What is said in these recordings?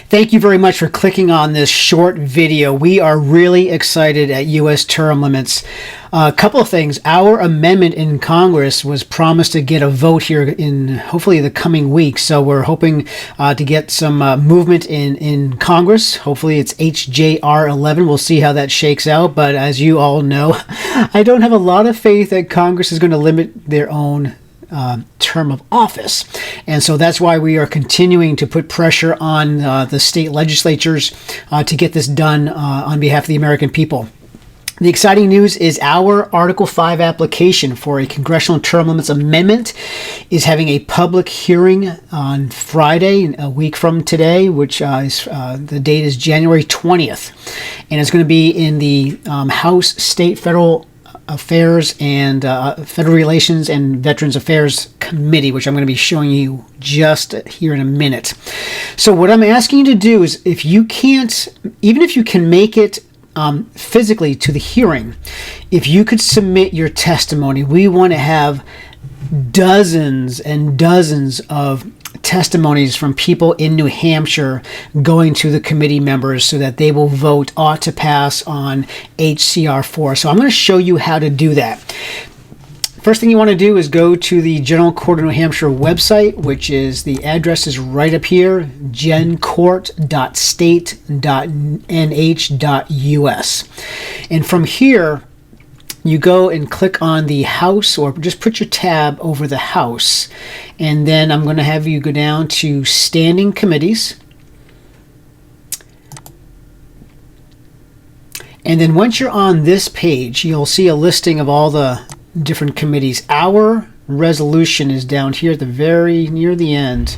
Thank you very much for clicking on this short video. We are really excited at U.S. term limits. A couple of things. Our amendment in Congress was promised to get a vote here in hopefully the coming week. So we're hoping to get some movement in Congress. Hopefully it's HCR4. We'll see how that shakes out. But as you all know, I don't have a lot of faith that Congress is going to limit their own term of office. And so that's why we are continuing to put pressure on the state legislatures to get this done on behalf of the American people. The exciting news is our Article 5 application for a Congressional Term Limits Amendment is having a public hearing on Friday, a week from today, which is the date is January 20th. And it's going to be in the House, State, Federal Affairs and Federal Relations and Veterans Affairs Committee, which I'm going to be showing you just here in a minute. So what I'm asking you to do is, if you can't, even if you can make it physically to the hearing, if you could submit your testimony. We want to have dozens and dozens of testimonies from people in New Hampshire going to the committee members so that they will vote ought to pass on HCR4. So I'm going to show you how to do that. First thing you want to do is go to the General Court of New Hampshire website, which is, the address is right up here, gencourt.state.nh.us. And from here, you go and click on the House, or just put your tab over the House. And then I'm going to have you go down to Standing Committees. And then once you're on this page, you'll see a listing of all the different committees. Our resolution is down here at the very near the end.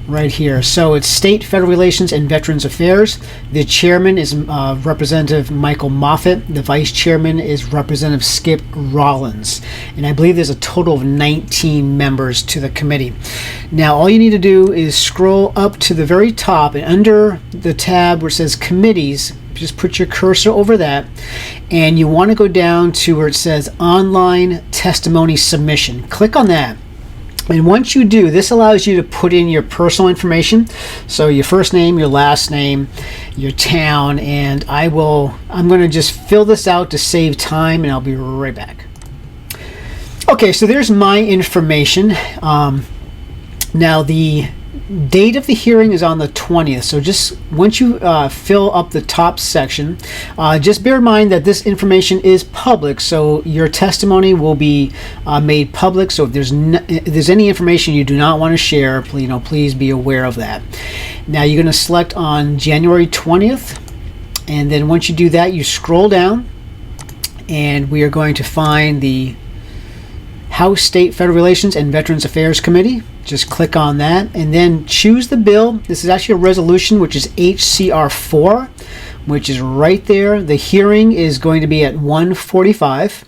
Right here. So it's State, Federal Relations, and Veterans Affairs. The chairman is Representative Michael Moffitt. The vice chairman is Representative Skip Rollins. And I believe there's a total of 19 members to the committee. Now, all you need to do is scroll up to the very top, and under the tab where it says Committees, just put your cursor over that, and you want to go down to where it says Online Testimony Submission. Click on that. And once you do, this allows you to put in your personal information. So your first name, your last name, your town, and I'm going to just fill this out to save time, and I'll be right back. Okay, so there's my information. Now the date of the hearing is on the 20th. So just once you fill up the top section, just bear in mind that this information is public, so your testimony will be made public. So if there's any information you do not want to share, please be aware of that. Now you're going to select on January 20th, and then once you do that, you scroll down, and we are going to find the House, State, Federal Relations, and Veterans Affairs Committee. Just click on that and then choose the bill. This is actually a resolution, which is HCR4, which is right there. The hearing is going to be at 1:45,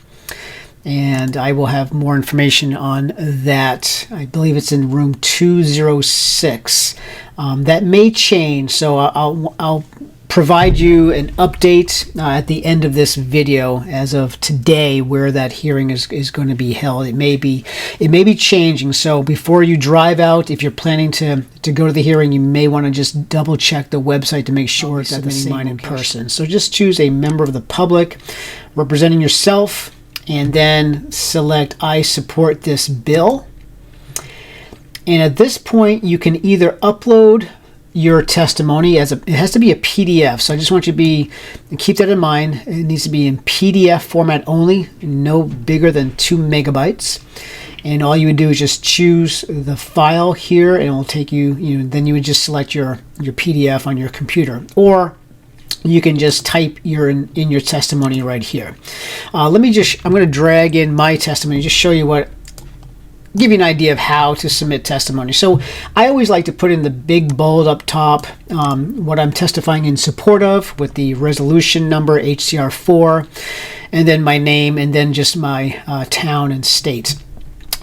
and I will have more information on that. I believe it's in room 206. That may change, so I'll provide you an update at the end of this video as of today where that hearing is going to be held. It may be changing, so before you drive out, if you're planning to go to the hearing, you may want to just double check the website to make sure it's at the same location. In person. So just choose a member of the public representing yourself, and then select I support this bill. And at this point, you can either upload your testimony it has to be a PDF. So I just want you to keep that in mind. It needs to be in PDF format only, no bigger than 2 megabytes. And all you would do is just choose the file here, and it will take you, then you would just select your PDF on your computer, or you can just type in your testimony right here. I'm going to drag in my testimony, just show you give you an idea of how to submit testimony. So I always like to put in the big bold up top what I'm testifying in support of, with the resolution number HCR4, and then my name, and then just my town and state.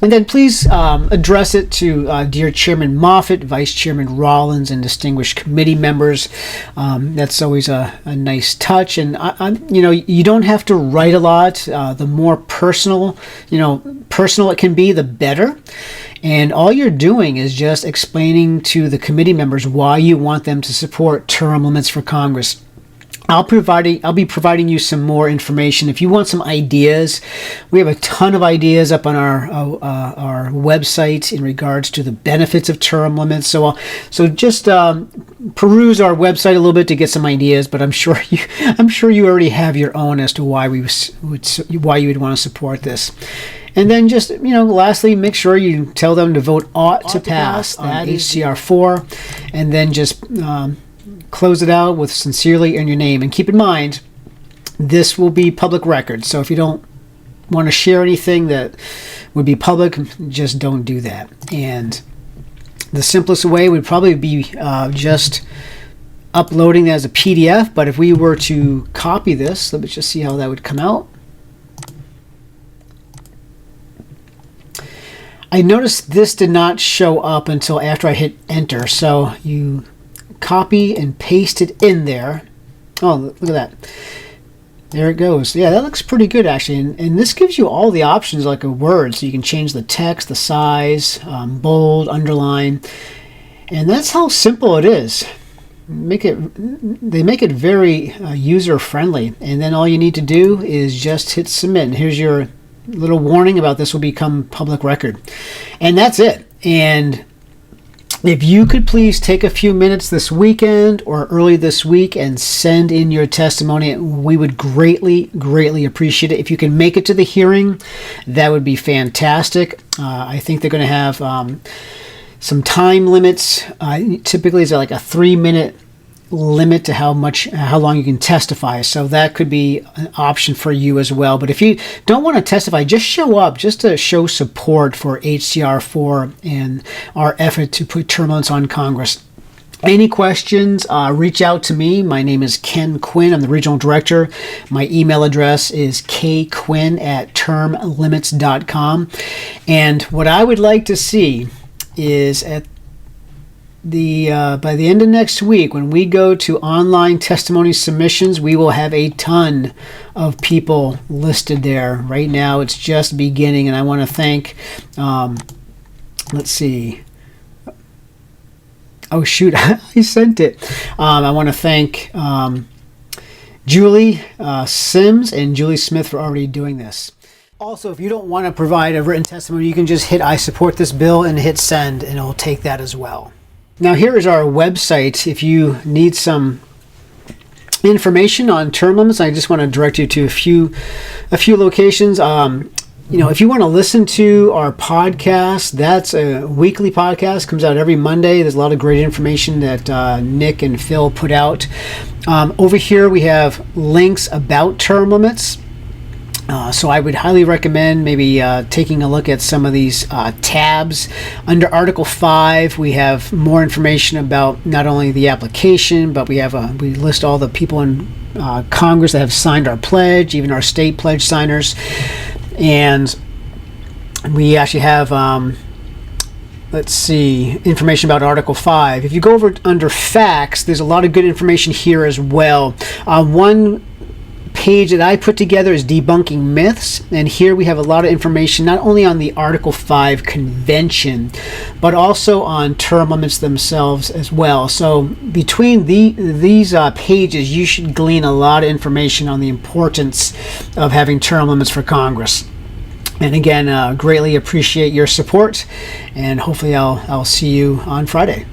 And then please address it to dear Chairman Moffitt, Vice Chairman Rollins, and distinguished committee members. That's always a nice touch. And you don't have to write a lot. The more personal it can be, the better. And all you're doing is just explaining to the committee members why you want them to support term limits for Congress. I'll be providing you some more information. If you want some ideas, we have a ton of ideas up on our website in regards to the benefits of term limits. So just peruse our website a little bit to get some ideas. But I'm sure you already have your own as to why you would want to support this. And then just, lastly, make sure you tell them to vote ought to pass on HCR4, and then just close it out with sincerely in your name. And keep in mind, this will be public record. So if you don't want to share anything that would be public, just don't do that. And the simplest way would probably be just uploading it as a PDF. But if we were to copy this, let me just see how that would come out. I noticed this did not show up until after I hit enter. So you copy and paste it in there. Oh, look at that. There it goes. Yeah, that looks pretty good actually. And this gives you all the options like a Word. So you can change the text, the size, bold, underline. And that's how simple it is. They make it very user friendly. And then all you need to do is just hit submit. And here's your little warning about this will become public record. And that's it. And if you could please take a few minutes this weekend or early this week and send in your testimony, we would greatly, greatly appreciate it. If you can make it to the hearing, that would be fantastic. I think they're going to have some time limits. Typically, it's like a 3-minute limit to how long you can testify. So that could be an option for you as well. But if you don't want to testify, just show up just to show support for HCR4 and our effort to put term limits on Congress. Any questions, reach out to me. My name is Ken Quinn. I'm the regional director. My email address is kquinn@termlimits.com. And what I would like to see is by the end of next week, when we go to online testimony submissions, we will have a ton of people listed there. Right now, it's just beginning, and I want to thank, let's see. Oh, shoot, I sent it. I want to thank Julie Sims and Julie Smith for already doing this. Also, if you don't want to provide a written testimony, you can just hit I support this bill and hit send, and it'll take that as well. Now here is our website. If you need some information on term limits, I just want to direct you to a few locations. If you want to listen to our podcast, that's a weekly podcast, comes out every Monday. There's a lot of great information that Nick and Phil put out. Over here we have links about term limits. So I would highly recommend maybe taking a look at some of these tabs. Under Article 5, we have more information about not only the application, but we list all the people in Congress that have signed our pledge, even our state pledge signers. And we actually have, information about Article 5. If you go over under facts, there's a lot of good information here as well. One page that I put together is debunking myths, and here we have a lot of information not only on the Article 5 convention but also on term limits themselves as well. So between these pages, you should glean a lot of information on the importance of having term limits for Congress. And again, greatly appreciate your support, and hopefully I'll see you on Friday.